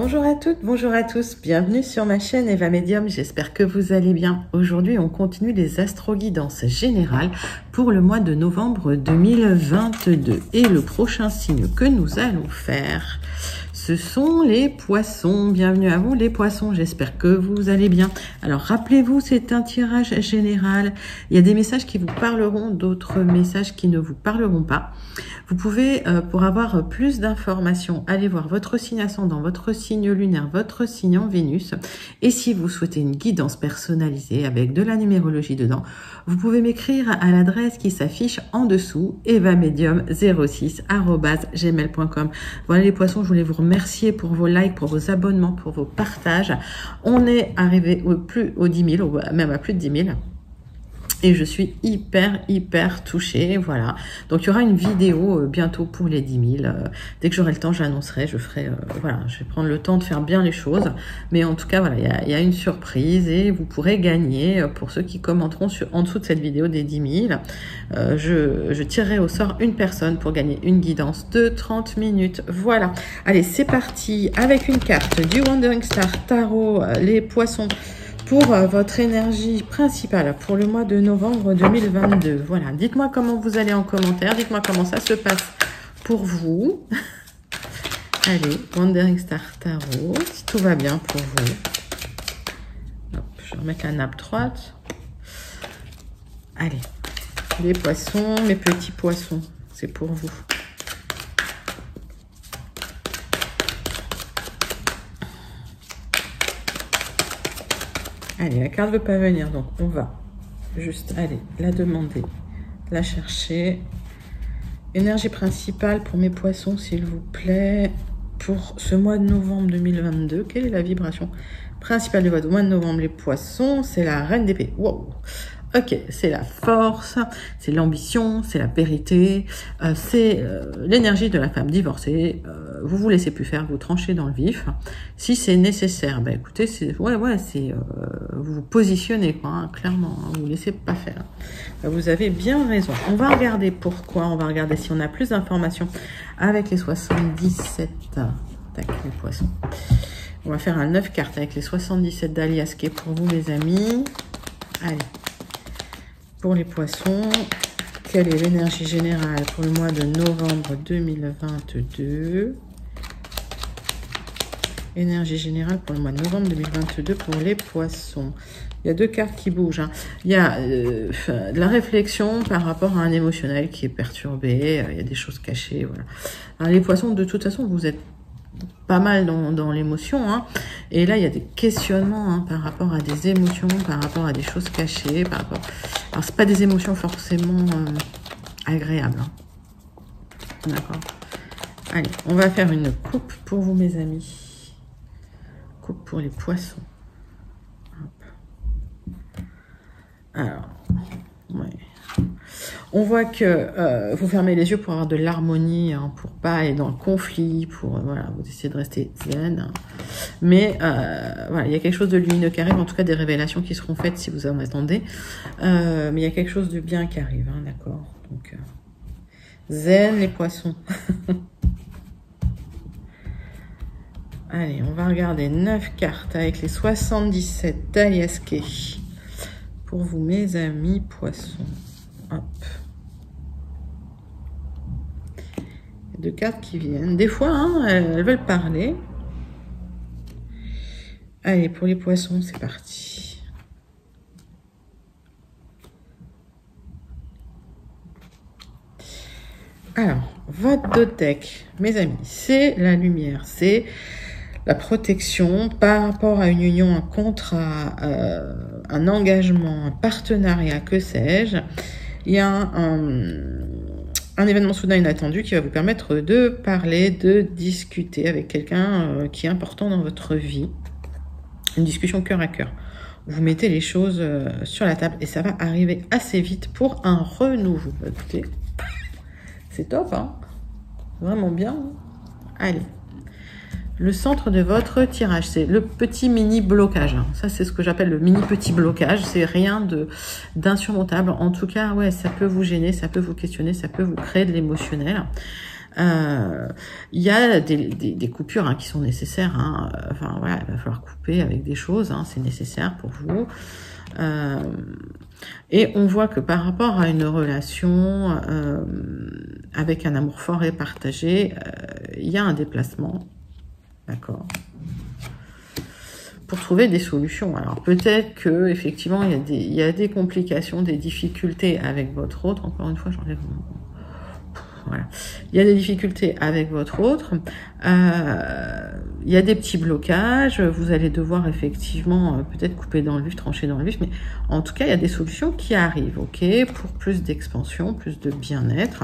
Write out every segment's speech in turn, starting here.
Bonjour à toutes, bonjour à tous, bienvenue sur ma chaîne Eva Medium, j'espère que vous allez bien. Aujourd'hui, on continue les astro-guidances générales pour le mois de novembre 2022. Et le prochain signe que nous allons faire, ce sont les poissons. Bienvenue à vous les poissons, j'espère que vous allez bien. Alors rappelez-vous, c'est un tirage général. Il y a des messages qui vous parleront, d'autres messages qui ne vous parleront pas. Vous pouvez, pour avoir plus d'informations, aller voir votre signe ascendant, votre signe lunaire, votre signe en Vénus. Et si vous souhaitez une guidance personnalisée avec de la numérologie dedans, vous pouvez m'écrire à l'adresse qui s'affiche en dessous, evamedium06@gmail.com. Voilà les poissons, je voulais vous remercier pour vos likes, pour vos abonnements, pour vos partages. On est arrivé aux 10 000, même à plus de 10 000. Et je suis hyper touchée, voilà. Donc il y aura une vidéo bientôt pour les 10 000. Dès que j'aurai le temps, j'annoncerai, je ferai, voilà, je vais prendre le temps de faire bien les choses. Mais en tout cas, voilà, il y a une surprise et vous pourrez gagner, pour ceux qui commenteront en dessous de cette vidéo des 10 000. Je tirerai au sort une personne pour gagner une guidance de 30 minutes. Voilà. Allez, c'est parti avec une carte du Wandering Star Tarot, les poissons. Pour votre énergie principale pour le mois de novembre 2022. Voilà, dites-moi comment vous allez en commentaire, dites-moi comment ça se passe pour vous. Allez, Wandering Star Tarot, si tout va bien pour vous. Hop, je vais remettre la nappe droite. Allez, les poissons, mes petits poissons, c'est pour vous. Allez, la carte ne veut pas venir, donc on va juste aller la demander, la chercher. Énergie principale pour mes poissons, s'il vous plaît, pour ce mois de novembre 2022. Quelle est la vibration principale du mois de novembre, les poissons? C'est la reine d'épée. Wow! Ok, c'est la force, c'est l'ambition, c'est la vérité, c'est l'énergie de la femme divorcée. Vous vous laissez plus faire, vous tranchez dans le vif. Si c'est nécessaire, ben écoutez, c'est c'est vous vous positionnez quoi, hein, clairement. Hein, vous laissez pas faire. Vous avez bien raison. On va regarder pourquoi. On va regarder si on a plus d'informations avec les 77. Tac, les poissons. On va faire un 9 cartes avec les 77 d'Aliasqué pour vous, mes amis. Allez. Pour les poissons, quelle est l'énergie générale pour le mois de novembre 2022? Énergie générale pour le mois de novembre 2022 pour les poissons. Il y a deux cartes qui bougent. Hein. Il y a de la réflexion par rapport à un émotionnel qui est perturbé. Il y a des choses cachées. Voilà. Alors, les poissons, de toute façon, vous êtes pas mal dans l'émotion, hein. Et là il y a des questionnements, hein, par rapport à des émotions, par rapport à des choses cachées, par rapport... Alors c'est pas des émotions forcément agréables, hein. D'accord. Allez, on va faire une coupe pour vous, mes amis. Coupe pour les poissons. Hop. Alors, ouais. On voit que vous fermez les yeux pour avoir de l'harmonie, hein, pour pas aller dans le conflit, pour voilà, vous essayez de rester zen. Hein. Mais voilà, il y a quelque chose de lumineux qui arrive, en tout cas des révélations qui seront faites si vous en attendez. Mais il y a quelque chose de bien qui arrive, hein, d'accord. Donc zen les poissons. Allez, on va regarder 9 cartes avec les 77 d'Aliasqué pour vous, mes amis poissons. Hop. Deux cartes qui viennent. Des fois, hein, elles veulent parler. Allez, pour les poissons, c'est parti. Alors, votre dodeck, mes amis, c'est la lumière, c'est la protection par rapport à une union, un contrat, un engagement, un partenariat, que sais-je. Il y a un événement soudain inattendu qui va vous permettre de parler, de discuter avec quelqu'un qui est important dans votre vie. Une discussion cœur à cœur. Vous mettez les choses sur la table et ça va arriver assez vite pour un renouveau. Écoutez, c'est top, hein? Vraiment bien. Hein, allez. Le centre de votre tirage, c'est le petit mini blocage. Ça, c'est ce que j'appelle le mini petit blocage. C'est rien d'insurmontable. En tout cas, ouais, ça peut vous gêner, ça peut vous questionner, ça peut vous créer de l'émotionnel. Il y a des coupures hein, qui sont nécessaires. Hein. Enfin voilà, il va falloir couper avec des choses, hein, c'est nécessaire pour vous. Et on voit que par rapport à une relation avec un amour fort et partagé, il y a un déplacement, d'accord, pour trouver des solutions. Alors peut-être que effectivement il y a des complications, des difficultés avec votre autre. Encore une fois, j'enlève mon... Voilà. Il y a des difficultés avec votre autre, il y a des petits blocages, vous allez devoir effectivement peut-être couper dans le vif, trancher dans le vif, mais en tout cas il y a des solutions qui arrivent, ok, pour plus d'expansion, plus de bien-être,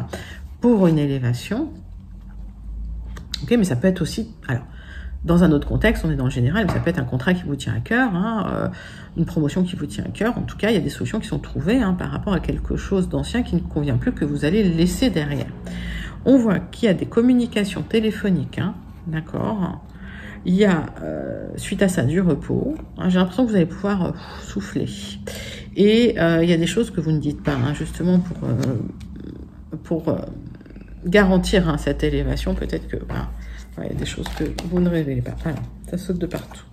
pour une élévation, ok, mais ça peut être aussi, alors dans un autre contexte, on est dans le général, mais ça peut être un contrat qui vous tient à cœur, hein, une promotion qui vous tient à cœur. En tout cas, il y a des solutions qui sont trouvées hein, par rapport à quelque chose d'ancien qui ne convient plus, que vous allez laisser derrière. On voit qu'il y a des communications téléphoniques, hein, d'accord. Il y a, suite à ça, du repos. Hein, j'ai l'impression que vous allez pouvoir souffler. Et il y a des choses que vous ne dites pas, hein, justement pour garantir hein, cette élévation. Peut-être que... Voilà, il y a des choses que vous ne révélez pas. Alors, ça saute de partout.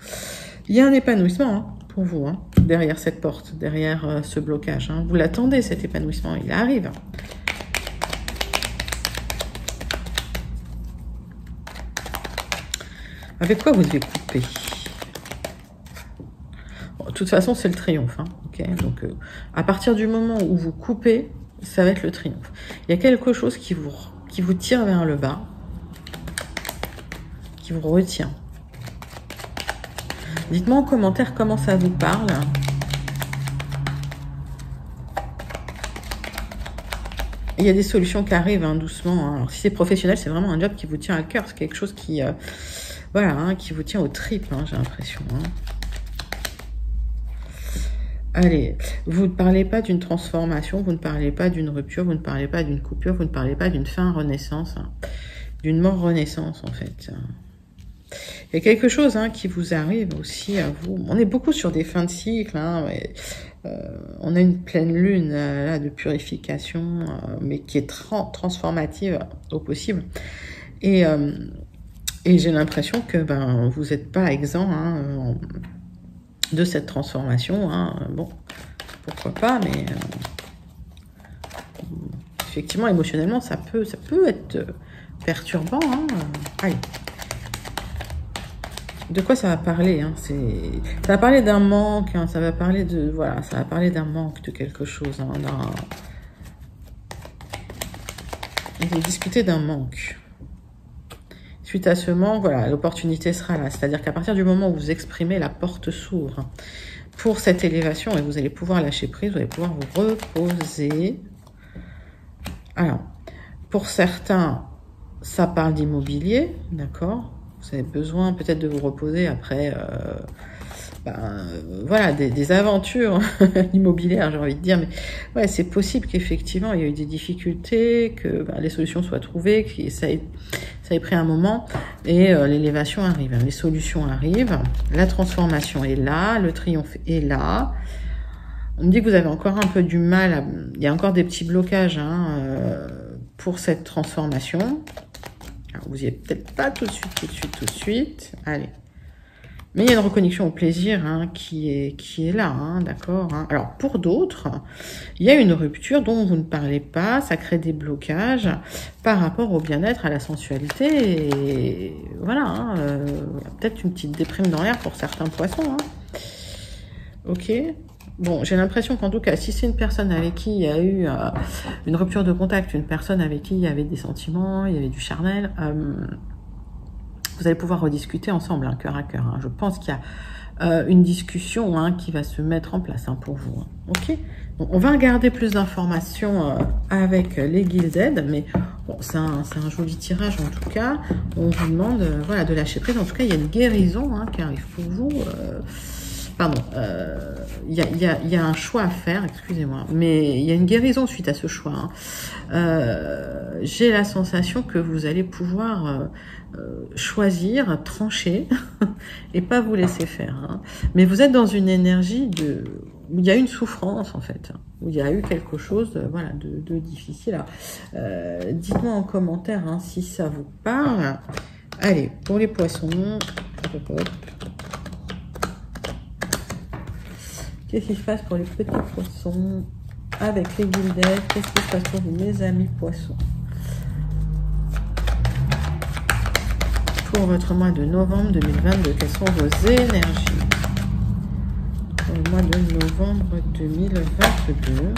Il y a un épanouissement hein, pour vous, hein, derrière cette porte, derrière ce blocage. Hein. Vous l'attendez, cet épanouissement, il arrive. Avec quoi vous devez couper? Bon, de toute façon, c'est le triomphe. Hein, okay, donc, à partir du moment où vous coupez, ça va être le triomphe. Il y a quelque chose qui vous tire vers le bas, qui vous retient. Dites-moi en commentaire comment ça vous parle. Il y a des solutions qui arrivent hein, doucement. Hein. Alors, si c'est professionnel, c'est vraiment un job qui vous tient à cœur. C'est quelque chose qui, voilà, hein, qui vous tient aux tripes, hein, j'ai l'impression. Hein. Allez, vous ne parlez pas d'une transformation, vous ne parlez pas d'une rupture, vous ne parlez pas d'une coupure, vous ne parlez pas d'une fin renaissance, hein, d'une mort renaissance en fait. Il y a quelque chose hein, qui vous arrive aussi à vous. On est beaucoup sur des fins de cycle. Hein, mais, on a une pleine lune là, de purification, mais qui est transformative au possible. Et j'ai l'impression que ben, vous n'êtes pas exempt hein, de cette transformation. Hein. Bon, pourquoi pas, mais effectivement, émotionnellement, ça peut être perturbant. Hein. Allez. De quoi ça va parler hein, ça va parler d'un manque, hein, ça va parler de voilà, ça va parler d'un manque de quelque chose. Hein, vous discutez d'un manque. Suite à ce manque, voilà, l'opportunité sera là. C'est-à-dire qu'à partir du moment où vous exprimez, la porte s'ouvre pour cette élévation et vous allez pouvoir lâcher prise, vous allez pouvoir vous reposer. Alors, pour certains, ça parle d'immobilier, d'accord. Vous avez besoin peut-être de vous reposer après voilà, des aventures immobilières, j'ai envie de dire. Mais ouais, c'est possible qu'effectivement, il y a eu des difficultés, que les solutions soient trouvées, que ça ait pris un moment. Et l'élévation arrive, hein, les solutions arrivent, la transformation est là, le triomphe est là. On me dit que vous avez encore un peu du mal, il y a encore des petits blocages hein, pour cette transformation. Alors, vous y êtes peut-être pas tout de suite. Allez. Mais il y a une reconnexion au plaisir hein, qui est là, hein, d'accord hein. Alors, pour d'autres, il y a une rupture dont vous ne parlez pas. Ça crée des blocages par rapport au bien-être, à la sensualité. Et voilà, hein, peut-être une petite déprime dans l'air pour certains poissons. Hein. Ok. Bon, j'ai l'impression qu'en tout cas, si c'est une personne avec qui il y a eu une rupture de contact, une personne avec qui il y avait des sentiments, il y avait du charnel, vous allez pouvoir rediscuter ensemble, hein, cœur à cœur. Hein. Je pense qu'il y a une discussion hein, qui va se mettre en place hein, pour vous. Hein. Ok. Donc, on va regarder plus d'informations avec les Gilded, mais bon, c'est un joli tirage en tout cas. On vous demande voilà, de lâcher prise. En tout cas, il y a une guérison hein, qui arrive pour vous. pardon, il y a un choix à faire, excusez-moi, mais il y a une guérison suite à ce choix. Hein. J'ai la sensation que vous allez pouvoir choisir, trancher et pas vous laisser faire. Hein. Mais vous êtes dans une énergie où il y a une souffrance en fait, où il y a eu quelque chose voilà, de difficile. Dites-moi en commentaire hein, si ça vous parle. Allez, pour les poissons, hop, hop. Qu'est-ce qui se passe pour les petits poissons avec les Gilded? Qu'est-ce qui se passe pour vous, mes amis poissons? Pour votre mois de novembre 2022, quelles sont vos énergies? Pour le mois de novembre 2022.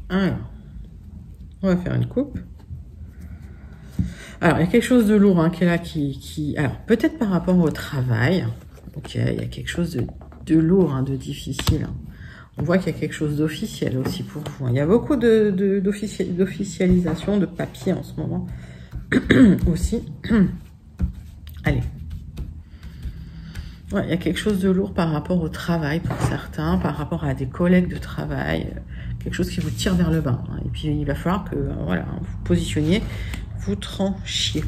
Alors, on va faire une coupe. Alors, il y a quelque chose de lourd hein, qui est là, alors, peut-être par rapport au travail. Ok, il y a quelque chose de lourd, hein, de difficile. On voit qu'il y a quelque chose d'officiel aussi pour vous. Il y a beaucoup d'officialisation, de papier en ce moment aussi. Allez. Ouais, il y a quelque chose de lourd par rapport au travail pour certains, par rapport à des collègues de travail, quelque chose qui vous tire vers le bas. Hein. Et puis, il va falloir que voilà, vous positionniez, vous tranchiez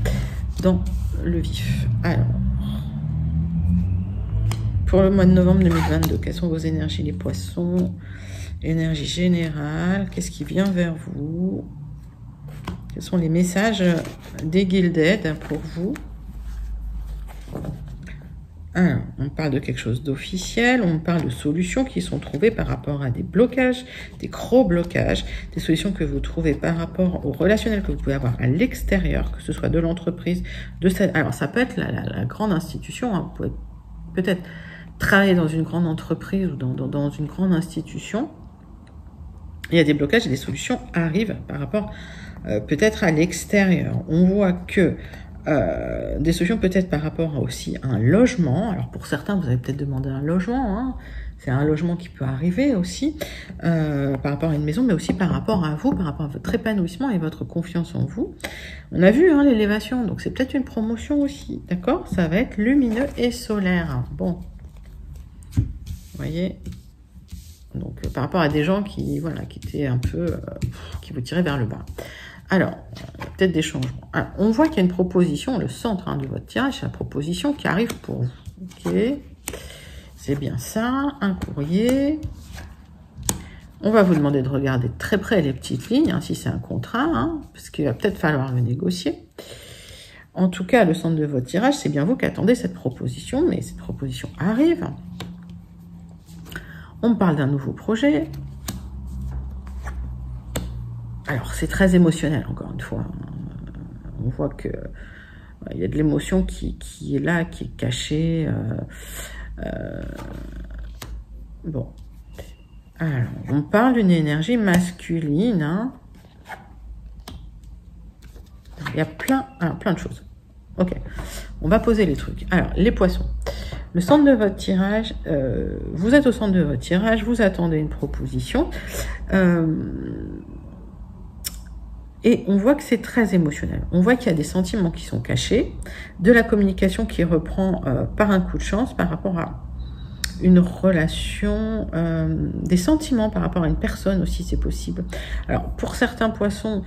dans le vif. Alors, pour le mois de novembre 2022, quelles sont vos énergies, les poissons? Énergie générale, qu'est-ce qui vient vers vous? Quels sont les messages des Gilded pour vous? Alors, on parle de quelque chose d'officiel, on parle de solutions qui sont trouvées par rapport à des blocages, des gros blocages, des solutions que vous trouvez par rapport au relationnel que vous pouvez avoir à l'extérieur, que ce soit de l'entreprise, de cette... Alors, ça peut être la grande institution, hein. Vous pouvez peut-être travailler dans une grande entreprise ou dans une grande institution. Il y a des blocages et des solutions arrivent par rapport peut-être à l'extérieur. On voit que des solutions peut-être par rapport aussi à un logement. Alors pour certains, vous avez peut-être demandé un logement. Hein. C'est un logement qui peut arriver aussi par rapport à une maison, mais aussi par rapport à vous, par rapport à votre épanouissement et votre confiance en vous. On a vu hein, l'élévation, donc c'est peut-être une promotion aussi, d'accord? Ça va être lumineux et solaire. Bon, vous voyez. Donc par rapport à des gens qui, voilà, qui étaient un peu, qui vous tiraient vers le bas. Alors, peut-être des changements. Alors, on voit qu'il y a une proposition, le centre hein, de votre tirage, c'est la proposition qui arrive pour vous. Ok, c'est bien ça, un courrier. On va vous demander de regarder de très près les petites lignes, hein, si c'est un contrat, hein, parce qu'il va peut-être falloir le négocier. En tout cas, le centre de votre tirage, c'est bien vous qui attendez cette proposition, mais cette proposition arrive. On parle d'un nouveau projet. Alors, c'est très émotionnel, encore une fois. On voit que il y a de l'émotion qui est là, qui est cachée. Bon. Alors, on parle d'une énergie masculine. Hein. Il y a plein de choses. Ok. On va poser les trucs. Alors, les poissons. Le centre de votre tirage, vous êtes au centre de votre tirage, vous attendez une proposition. Et on voit que c'est très émotionnel. On voit qu'il y a des sentiments qui sont cachés, de la communication qui reprend par un coup de chance par rapport à une relation, des sentiments par rapport à une personne aussi, c'est possible. Alors, pour certains poissons,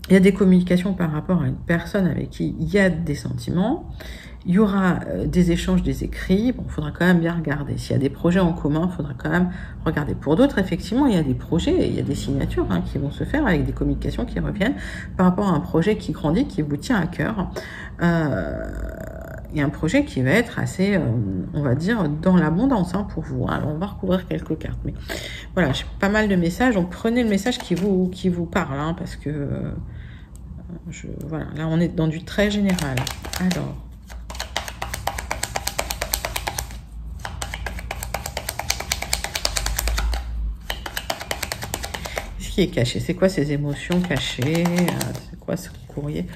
il y a des communications par rapport à une personne avec qui il y a des sentiments. Il y aura des échanges, des écrits. Bon, il faudra quand même bien regarder. S'il y a des projets en commun, il faudra quand même regarder. Pour d'autres, effectivement, il y a des projets et il y a des signatures hein, qui vont se faire avec des communications qui reviennent par rapport à un projet qui grandit, qui vous tient à cœur. Il y a un projet qui va être assez, on va dire, dans l'abondance hein, pour vous. Alors, on va recouvrir quelques cartes. Mais voilà, j'ai pas mal de messages. Donc, prenez le message qui vous parle, hein, parce que voilà, là, on est dans du très général. Alors... qui est caché? C'est quoi ces émotions cachées? C'est quoi ce courrier?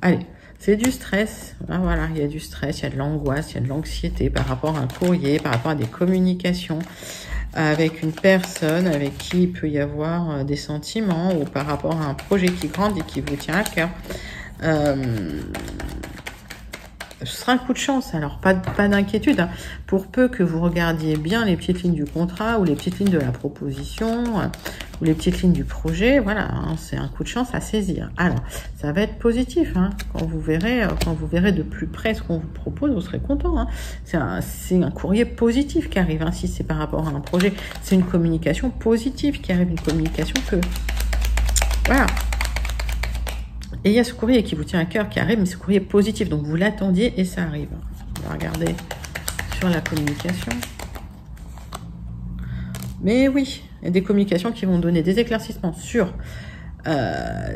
Allez, C'est du stress. Ah, voilà, il y a du stress, il y a de l'angoisse, il y a de l'anxiété par rapport à un courrier, par rapport à des communications avec une personne avec qui il peut y avoir des sentiments ou par rapport à un projet qui grandit et qui vous tient à cœur. Ce sera un coup de chance, alors pas d'inquiétude. Hein. Pour peu que vous regardiez bien les petites lignes du contrat ou les petites lignes de la proposition ou les petites lignes du projet, voilà, hein, c'est un coup de chance à saisir. Alors, ça va être positif. Hein. Quand vous verrez de plus près ce qu'on vous propose, vous serez content. Hein. C'est un courrier positif qui arrive. Hein. Si c'est par rapport à un projet, c'est une communication positive qui arrive, une communication que... Voilà. Et il y a ce courrier qui vous tient à cœur qui arrive, mais ce courrier positif. Donc, vous l'attendiez et ça arrive. On va regarder sur la communication. Mais oui, il y a des communications qui vont donner des éclaircissements sur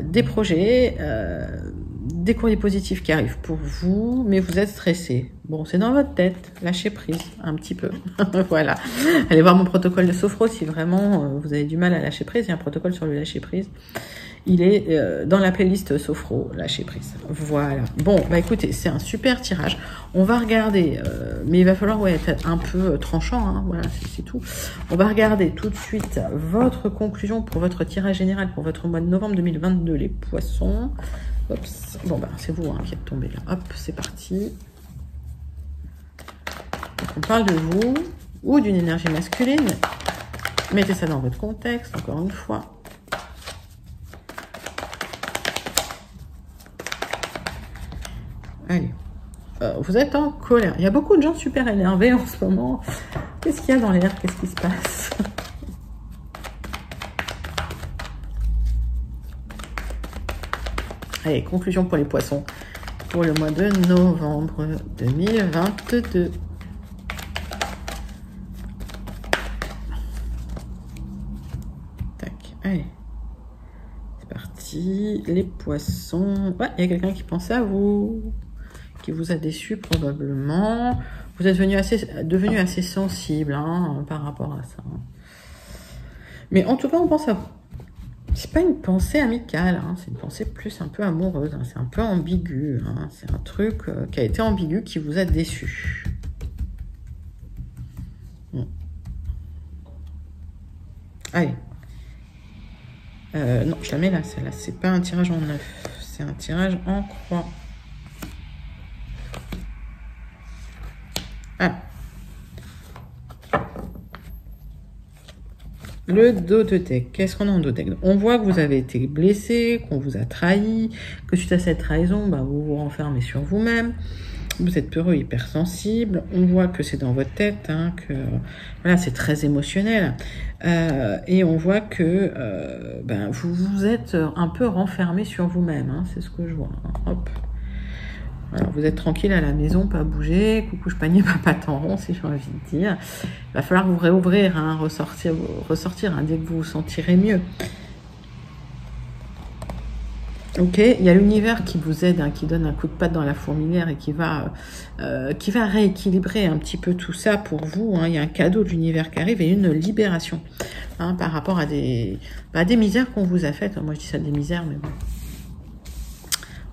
des projets, des courriers positifs qui arrivent pour vous, mais vous êtes stressé. Bon, c'est dans votre tête. Lâchez prise un petit peu. Voilà. Allez voir mon protocole de sophro si vraiment vous avez du mal à lâcher prise. Il y a un protocole sur le lâcher prise. Il est dans la playlist Sophro, lâcher prise. Voilà. Bon, bah écoutez, c'est un super tirage. On va regarder, mais il va falloir être un peu tranchant. Hein, voilà, c'est tout. On va regarder tout de suite votre conclusion pour votre tirage général pour votre mois de novembre 2022, les poissons. Oups. Bon, bah c'est vous hein, qui êtes tombé là. Hop, c'est parti. Donc, on parle de vous ou d'une énergie masculine. Mettez ça dans votre contexte, encore une fois. Allez, vous êtes en colère. Il y a beaucoup de gens super énervés en ce moment. Qu'est-ce qu'il y a dans l'air? Qu'est-ce qui se passe? Allez, conclusion pour les poissons. Pour le mois de novembre 2022. Tac, allez. Les poissons. Ouais, il y a quelqu'un qui pensait à vous, qui vous a déçu probablement. Vous êtes devenu assez sensible hein, par rapport à ça. Mais en tout cas, on pense à vous. C'est pas une pensée amicale, hein, c'est une pensée plus un peu amoureuse. Hein, c'est un peu ambigu. Hein, c'est un truc qui a été ambigu, qui vous a déçu. Bon. Allez. Non, je la mets là, celle-là. C'est pas un tirage en 9, c'est un tirage en croix. Ah. Le dos de deck. Qu'est-ce qu'on a en dos de deck? On voit que vous avez été blessé, qu'on vous a trahi, que suite à cette trahison, bah, vous vous renfermez sur vous-même. Vous êtes peureux, hypersensible. On voit que c'est dans votre tête, hein, que voilà, c'est très émotionnel. Et on voit que ben, vous vous êtes un peu renfermé sur vous-même. Hein, c'est ce que je vois. Hein. Hop. Alors, vous êtes tranquille à la maison, pas bouger. Coucou, je panier ma patte en rond, si j'ai envie de dire. Il va falloir vous réouvrir, hein, ressortir hein, dès que vous vous sentirez mieux. Ok, il y a l'univers qui vous aide, hein, qui donne un coup de patte dans la fourmilière et qui va rééquilibrer un petit peu tout ça pour vous. Hein. Il y a un cadeau de l'univers qui arrive et une libération hein, par rapport à des misères qu'on vous a faites. Moi, je dis ça des misères, mais bon.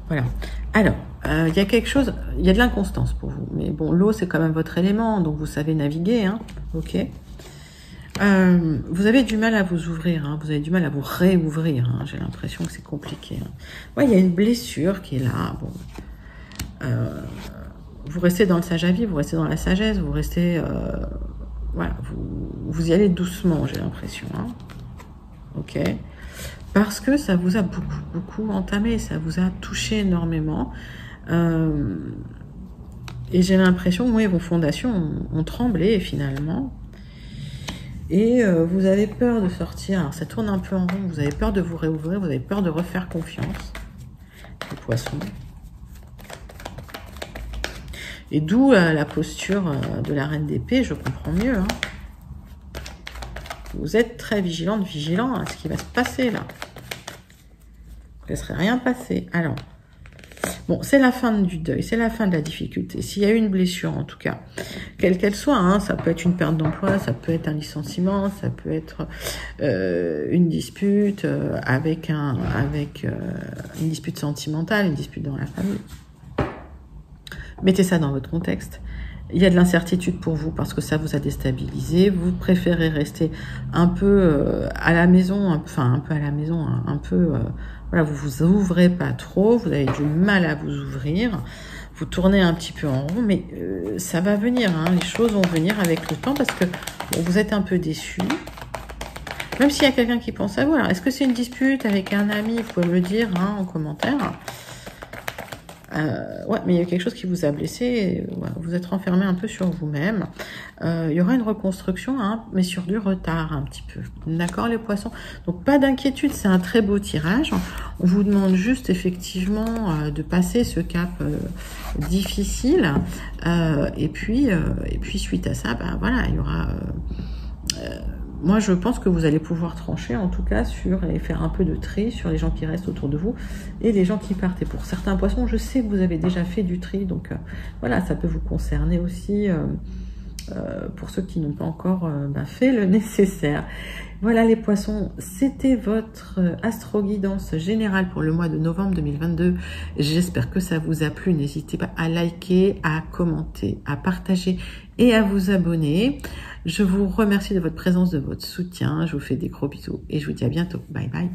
Voilà. Alors, il y a quelque chose, il y a de l'inconstance pour vous. Mais bon, l'eau, c'est quand même votre élément, donc vous savez naviguer. Hein. Ok. Vous avez du mal à vous ouvrir, hein, vous avez du mal à vous réouvrir, hein, j'ai l'impression que c'est compliqué. Hein. Ouais, il y a une blessure qui est là. Bon. Vous restez dans le sage à vie, vous restez dans la sagesse, vous restez... voilà, vous y allez doucement, j'ai l'impression. Hein. Ok. Parce que ça vous a beaucoup entamé, ça vous a touché énormément. Et j'ai l'impression que oui, vos fondations ont tremblé finalement. Et vous avez peur de sortir, alors ça tourne un peu en rond, vous avez peur de vous réouvrir, vous avez peur de refaire confiance, les poissons. Et d'où la posture de la reine d'épée, je comprends mieux. Hein. Vous êtes très vigilant à ce qui va se passer là. Vous ne laisserez rien passer. Alors, bon, c'est la fin du deuil, c'est la fin de la difficulté. S'il y a eu une blessure, en tout cas, quelle qu'elle soit, hein, ça peut être une perte d'emploi, ça peut être un licenciement, ça peut être une dispute avec une dispute sentimentale, une dispute dans la famille. mettez ça dans votre contexte. Il y a de l'incertitude pour vous parce que ça vous a déstabilisé. Vous préférez rester un peu à la maison, enfin un peu à la maison, un peu... voilà, vous vous ouvrez pas trop, vous avez du mal à vous ouvrir. Vous tournez un petit peu en rond, mais ça va venir. Hein, les choses vont venir avec le temps parce que bon, vous êtes un peu déçu. Même s'il y a quelqu'un qui pense à vous. Alors, est-ce que c'est une dispute avec un ami? Vous pouvez me le dire hein, en commentaire. Ouais, mais il y a quelque chose qui vous a blessé. Et, ouais, vous êtes renfermé un peu sur vous-même. Il y aura une reconstruction, hein, mais sur du retard un petit peu. D'accord, les poissons? Donc, pas d'inquiétude, c'est un très beau tirage. On vous demande juste, effectivement, de passer ce cap difficile. Et puis, suite à ça, ben voilà, il y aura... moi, je pense que vous allez pouvoir trancher, en tout cas, et faire un peu de tri sur les gens qui restent autour de vous et les gens qui partent. Et pour certains poissons, je sais que vous avez déjà fait du tri, donc voilà, ça peut vous concerner aussi pour ceux qui n'ont pas encore fait le nécessaire. Voilà les poissons, c'était votre astro-guidance générale pour le mois de novembre 2022. J'espère que ça vous a plu. N'hésitez pas à liker, à commenter, à partager et à vous abonner. Je vous remercie de votre présence, de votre soutien. Je vous fais des gros bisous et je vous dis à bientôt. Bye bye.